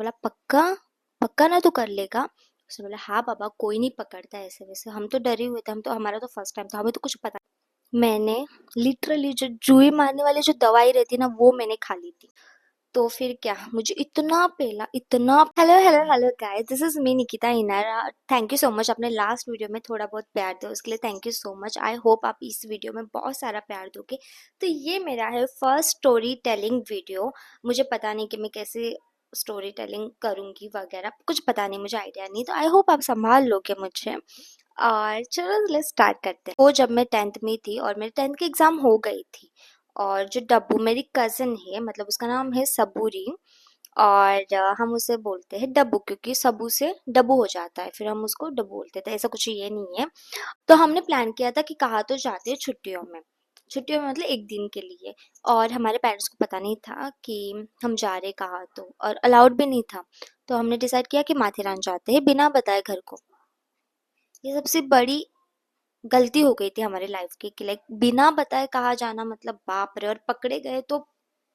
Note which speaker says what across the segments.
Speaker 1: बोला पक्का पक्का ना तू कर लेगा। उसने बोला हाँ बाबा कोई नहीं पकड़ता ऐसे वैसे, हम तो डरे हुए थे, हम तो हमारा तो फर्स्ट टाइम था, हमें तो कुछ पता। मैंने लिटरली जो जुई मारने वाली जो दवाई रहती ना वो मैंने खा ली थी। तो फिर क्या, मुझे इतना पेला इतना। Hello hello hello guys, this is me Nikita Inara. Thank you so much, अपने लास्ट वीडियो में थोड़ा बहुत प्यार दो उसके लिए thank you so much. I hope आप इस वीडियो में बहुत सारा प्यार दोगे। तो ये मेरा है फर्स्ट स्टोरी टेलिंग वीडियो। मुझे पता नहीं कि मैं कैसे स्टोरी टेलिंग करूँगी वगैरह, कुछ पता नहीं, मुझे आइडिया नहीं, तो आई होप आप संभाल लोगे मुझे। और चलो लेट्स स्टार्ट करते हैं। वो जब मैं 10th में थी और मेरे 10th की एग्ज़ाम हो गई थी, और जो डब्बू मेरी कज़न है, मतलब उसका नाम है सबूरी, और हम उसे बोलते हैं डब्बू क्योंकि सबू से डब्बू हो जाता है, फिर हम उसको डब्बू बोलते थे, ऐसा कुछ ये नहीं है। तो हमने प्लान किया था कि कहाँ तो जाते हैं छुट्टियों में। छुट्टियों में मतलब एक दिन के लिए। और हमारे पेरेंट्स को पता नहीं था कि हम जा रहे कहाँ, तो और अलाउड भी नहीं था। तो हमने डिसाइड किया कि माथेरान जाते हैं बिना बताए घर को। ये सबसे बड़ी गलती हो गई थी हमारे लाइफ की कि लाइक बिना बताए कहाँ जाना, मतलब बाप रे, और पकड़े गए तो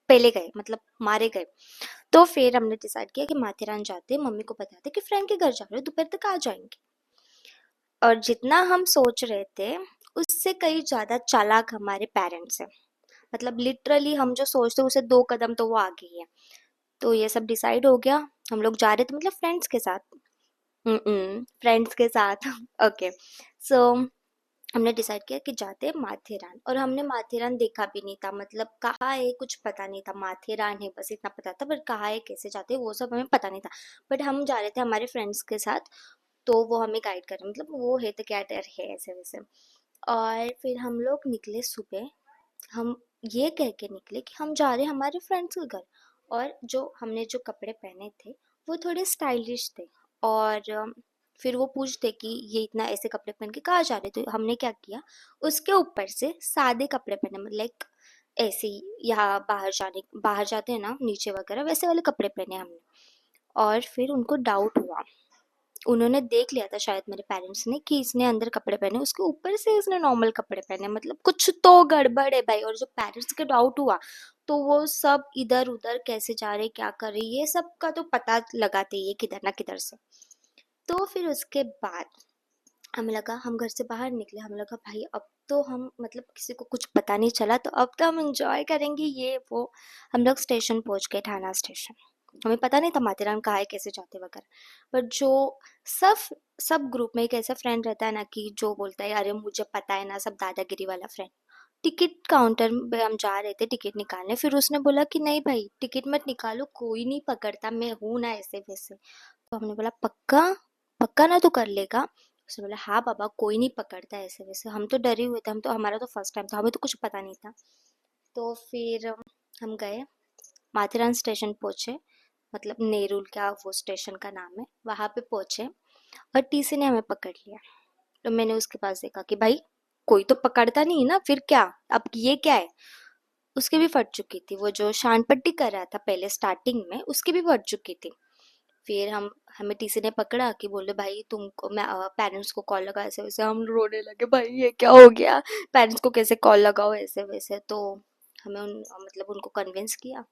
Speaker 1: पेले गए, मतलब मारे गए। तो फिर हमने डिसाइड किया कि माथेरान जाते, मम्मी को बताते कि फ्रेंड के घर जा रहे हो, दोपहर तक आ जाएंगे। और जितना हम सोच रहे थे उससे कई ज्यादा चालाक हमारे पेरेंट्स हैं। मतलब लिटरली हम जो सोचते उससे 2 कदम तो वो आगे ही है। तो ये सब डिसाइड हो गया, हम लोग जा रहे थे, मतलब फ्रेंड्स के साथ। फ्रेंड्स के साथ ओके। सो हमने डिसाइड किया कि जाते हैं माथेरान, और हमने माथेरान देखा भी नहीं था, मतलब कहाँ है कुछ पता नहीं था, माथेरान है बस इतना पता था, पर कहाँ है कैसे जाते हैं वो सब हमें पता नहीं था। बट हम जा रहे थे हमारे फ्रेंड्स के साथ, तो वो हमें गाइड कर रहे, मतलब वो है तो क्या डर है ऐसे वैसे। और फिर हम लोग निकले सुबह। हम ये कह के निकले कि हम जा रहे हैं हमारे फ्रेंड्स के घर, और जो हमने जो कपड़े पहने थे वो थोड़े स्टाइलिश थे। और फिर वो पूछते कि ये इतना ऐसे कपड़े पहन के कहाँ जा रहे, तो हमने क्या किया, उसके ऊपर से सादे कपड़े पहने, मतलब लाइक ऐसे ही यहाँ बाहर जाते हैं ना नीचे वगैरह, वैसे वाले कपड़े पहने हमने। और फिर उनको डाउट हुआ, उन्होंने देख लिया था शायद मेरे पेरेंट्स ने कि इसने अंदर कपड़े पहने, उसके ऊपर से इसने नॉर्मल कपड़े पहने, मतलब कुछ तो गड़बड़ है भाई। और जो पेरेंट्स के डाउट हुआ तो वो सब इधर उधर कैसे जा रहे क्या कर रहे ये सब का तो पता लगाते ही है किधर ना किधर से। तो फिर उसके बाद हमें लगा, हम घर से बाहर निकले, हमें लगा भाई अब तो हम, मतलब किसी को कुछ पता नहीं चला तो अब तो हम इंजॉय करेंगे ये वो। हम लोग स्टेशन पहुंच गए, ठाणा स्टेशन। हमें पता नहीं था माथेरान कहाँ है कैसे जाते वगैरह। पर जो सब सब ग्रुप में एक ऐसा फ्रेंड रहता है ना कि जो बोलता है अरे मुझे पता है ना, सब दादागिरी वाला फ्रेंड। टिकट काउंटर पे हम जा रहे थे टिकट निकालने, फिर उसने बोला कि नहीं भाई टिकट मत निकालो, कोई नहीं पकड़ता, मैं हूं ना ऐसे वैसे। तो हमने बोला पक्का पक्का ना तू कर लेगा। उसने बोला हाँ बाबा कोई नहीं पकड़ता ऐसे वैसे, हम तो डरे हुए थे, हम तो हमारा तो फर्स्ट टाइम था, हमें तो कुछ पता नहीं था। तो फिर हम गए, माथेरान स्टेशन पहुंचे, मतलब नेरुल का वो स्टेशन का नाम है, वहां पे पहुंचे। और टीसी ने हमें पकड़ लिया। तो मैंने उसके पास देखा कि भाई कोई तो पकड़ता नहीं है ना, फिर क्या, अब ये क्या है। उसकी भी फट चुकी थी, वो जो शान पट्टी कर रहा था पहले स्टार्टिंग में उसकी भी फट चुकी थी। फिर हम हमें टीसी ने पकड़ा कि बोले भाई तुमको, मैं पेरेंट्स को कॉल लगा ऐसे वैसे, हम रोने लगे भाई ये क्या हो गया, पेरेंट्स को कैसे कॉल लगाओ ऐसे वैसे। तो हमें मतलब उनको कन्विंस किया,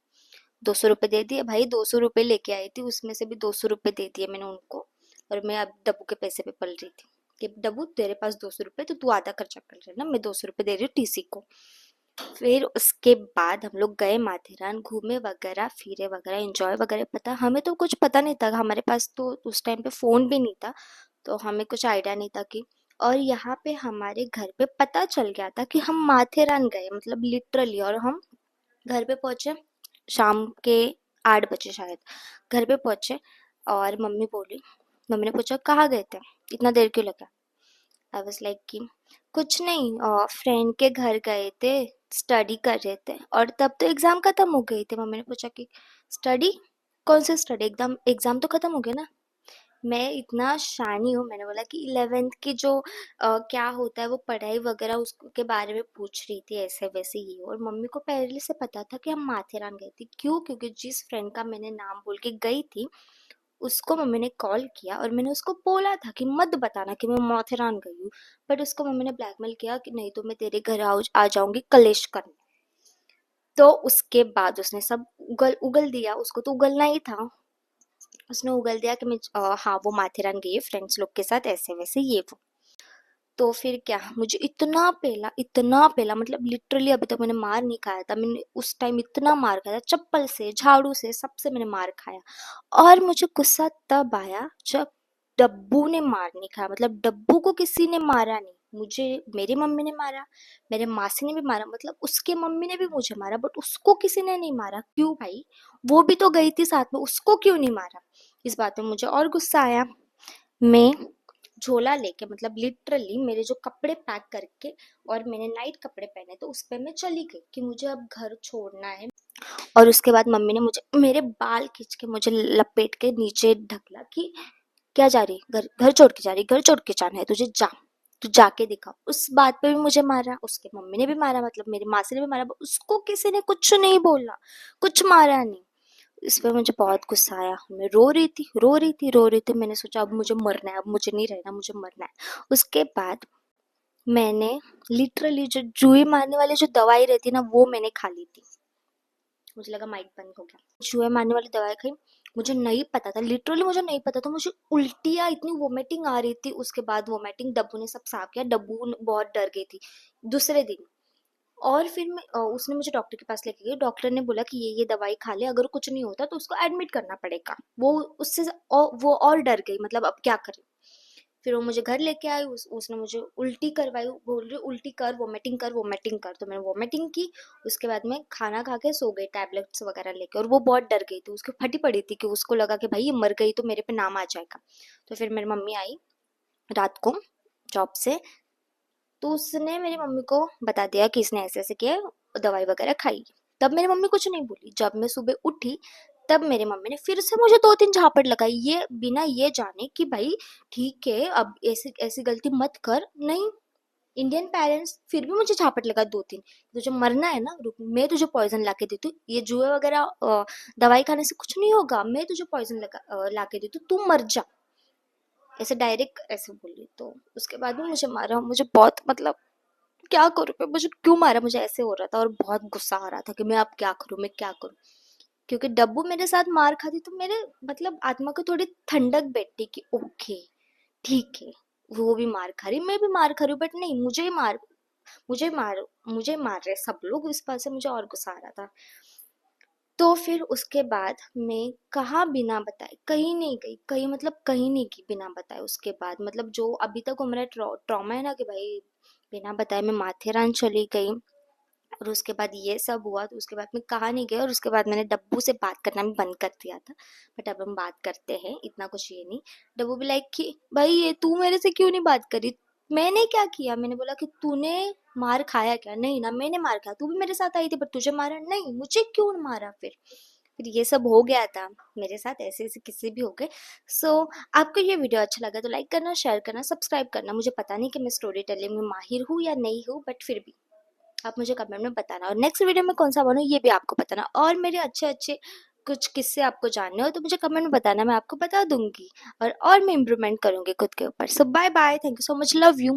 Speaker 1: 200 रुपये दे दिए भाई, 200 रुपये लेके आई थी, उसमें से भी 200 रुपये दे दिए मैंने उनको। और मैं अब डब्बू के पैसे पे पल रही थी कि डब्बू तेरे पास 200 रुपये, तो तू आधा खर्चा कर रहा है ना, मैं 200 रुपये दे रही हूँ टीसी को। फिर उसके बाद हम लोग गए माथेरान, घूमे वगैरह फिरे वगैरह एंजॉय वगैरह। पता हमें तो कुछ पता नहीं था, हमारे पास तो उस टाइम पे फ़ोन भी नहीं था, तो हमें कुछ आइडिया नहीं था कि। और यहाँ पे हमारे घर पे पता चल गया था कि हम माथेरान गए, मतलब लिटरली। और हम घर पे पहुँचे शाम के 8 बजे शायद, घर पे पहुँचे। और मम्मी ने पूछा कहाँ गए थे, इतना देर क्यों लगा। आई वाज लाइक कि कुछ नहीं, फ्रेंड के घर गए थे, स्टडी कर रहे थे, और तब तो एग्जाम खत्म हो गई थी। मम्मी ने पूछा कि स्टडी, कौन सी स्टडी, एग्जाम एग्जाम तो खत्म हो गया ना। मैं इतना शानी हूँ, मैंने बोला कि 11th की जो क्या होता है वो पढ़ाई वगैरह उसके बारे में पूछ रही थी ऐसे वैसे ही। और मम्मी को पहले से पता था कि हम माथेरान गए थे, क्यों, क्योंकि जिस फ्रेंड का मैंने नाम बोल के गई थी उसको मम्मी ने कॉल किया, और मैंने उसको बोला था कि मत बताना कि मैं माथेरान गई हूँ। बट उसको मम्मी ने ब्लैकमेल किया कि नहीं तो मैं तेरे घर आ जाऊंगी कलेश करने। तो उसके बाद उसने सब उगल उगल दिया, उसको तो उगलना ही था। उसने उगल दिया कि मैं हाँ वो माथेरान गई है फ्रेंड्स लोग के साथ ऐसे वैसे ये वो। तो फिर क्या, मुझे इतना पेला मतलब लिटरली अभी तक मैंने मार नहीं खाया था। मैंने उस टाइम इतना मार खाया था, चप्पल से, झाड़ू से, सबसे मैंने मार खाया। और मुझे गुस्सा तब आया जब डब्बू ने मार नहीं खाया। मतलब डब्बू को किसी ने मारा नहीं, मुझे मेरी मम्मी ने मारा, मेरे मासी ने भी मारा, मतलब उसके मम्मी ने भी मुझे मारा, बट उसको किसी ने नहीं मारा। क्यों भाई, वो भी तो गई थी साथ में, उसको क्यों नहीं मारा? इस बात में मुझे और गुस्सा आया। मैं झोला लेके, मतलब लिटरली मेरे जो कपड़े पैक करके और मैंने नाइट कपड़े पहने तो उस पे मैं चली गई कि मुझे अब घर छोड़ना है। और उसके बाद मम्मी ने मुझे मेरे बाल खींच के मुझे लपेट के नीचे ढकला कि क्या जा रही, घर घर छोड़ के जा रही, घर छोड़ के जाना है तुझे, जा तू जाके दिखा। उस बात पे भी मुझे मारा, उसके मम्मी ने भी मारा, मतलब मेरी मासी ने भी मारा, उसको किसी ने कुछ नहीं बोला, कुछ मारा नहीं। इस पे मुझे बहुत गुस्सा आया। मैं रो रही थी। मैंने सोचा अब मुझे मरना है, अब मुझे नहीं रहना, मुझे मरना है। उसके बाद मैंने लिटरली जो जुए मारने वाली जो दवाई रहती है ना, वो मैंने खा ली थी। मुझे लगा माइक बंद हो गया। जुए मारने वाली दवाई खाई, मुझे नहीं पता था, लिटरली मुझे नहीं पता था, मुझे उल्टियाँ, इतनी वोमिटिंग आ रही थी। उसके बाद वोमिटिंग डब्बू ने सब साफ किया, डब्बू बहुत डर गई थी दूसरे दिन। और फिर मैं उसने मुझे डॉक्टर के पास लेके गई। डॉक्टर ने बोला कि ये दवाई खा ले, अगर कुछ नहीं होता तो उसको एडमिट करना पड़ेगा। वो उससे वो और डर गई, मतलब अब क्या करें। फिर वो मुझे घर लेके आई, उसने मुझे उल्टी करवाई, बोल रही उल्टी कर, वोमिटिंग कर, वोमिटिंग कर। तो मैंने वोमिटिंग की। उसके बाद मैं खाना खा के सो गई टैबलेट्स वगैरह लेके। और वो बहुत डर गई थी, उसको फटी पड़ी थी कि उसको लगा कि भाई ये मर गई तो मेरे पे नाम आ जाएगा। तो फिर मेरी मम्मी आई रात को जॉब से, तो उसने मेरी मम्मी को बता दिया कि इसने ऐसे ऐसे किया, दवाई वगैरह खाई। तब मेरी मम्मी कुछ नहीं बोली। जब मैं सुबह उठी तब मेरी मम्मी ने फिर से मुझे 2-3 झापट लगाई, ये बिना ये जाने कि भाई ठीक है अब ऐसी ऐसी गलती मत कर। नहीं, इंडियन पेरेंट्स फिर भी मुझे झापट लगा 2-3। तुझे मरना है ना, रुक मैं तुझे पॉइजन ला के देती हूँ, ये जुए वगैरह दवाई खाने से कुछ नहीं होगा, मैं तुझे पॉइजन ला के देती हूँ, तू मर जा। ऐसे डायरेक्ट ऐसे बोली। तो उसके बाद भी मुझे मारा। मुझे बहुत, मतलब क्या करूँ मैं, मुझे क्यों मारा, मुझे ऐसे हो रहा था और बहुत गुस्सा आ रहा था कि मैं अब क्या करूँ, मैं क्या करूँ। क्योंकि डब्बू मेरे साथ मार खाती तो मेरे मतलब आत्मा को थोड़ी ठंडक बैठती कि ओके ठीक है, वो भी मार खा रही, मैं भी मार खा रही हूँ, बट नहीं, मुझे मार रहे सब लोग। इस बात से मुझे और गुस्सा आ रहा था। तो फिर उसके बाद मैं कहाँ बिना बताए कहीं नहीं गई, कहीं मतलब कहीं नहीं गई बिना बताए। उसके बाद मतलब जो अभी तक वो मेरा ट्रॉमा है ना कि भाई बिना बताए मैं माथेरान चली गई, और उसके बाद ये सब हुआ, तो उसके बाद मैं कहाँ नहीं गई। और उसके बाद मैंने डब्बू से बात करना भी बंद कर दिया था। बट अब हम बात करते हैं, इतना कुछ ये नहीं। डब्बू भी लाइक कि भाई ये तू मेरे से क्यों नहीं बात करी, मैंने क्या किया। मैंने बोला कि तूने मार खाया क्या? नहीं ना, मैंने मार खाया, तू भी मेरे साथ आई थी पर तुझे मारा नहीं, मुझे क्यों मारा? फिर ये सब हो गया था मेरे साथ, ऐसे ऐसे किस्से भी हो गए। सो आपको ये वीडियो अच्छा लगा तो लाइक करना, शेयर करना, सब्सक्राइब करना। मुझे पता नहीं कि मैं स्टोरी टेलिंग में माहिर हूँ या नहीं हूँ, बट फिर भी आप मुझे कमेंट में बताना। और नेक्स्ट वीडियो में कौन सा बनूँ ये भी आपको बताना। और मेरे अच्छे अच्छे कुछ किस्से आपको जानने हो तो मुझे कमेंट में बताना, मैं आपको बता दूंगी। और मैं इम्प्रूवमेंट करूंगी खुद के ऊपर। So bye bye, thank you so much, love you.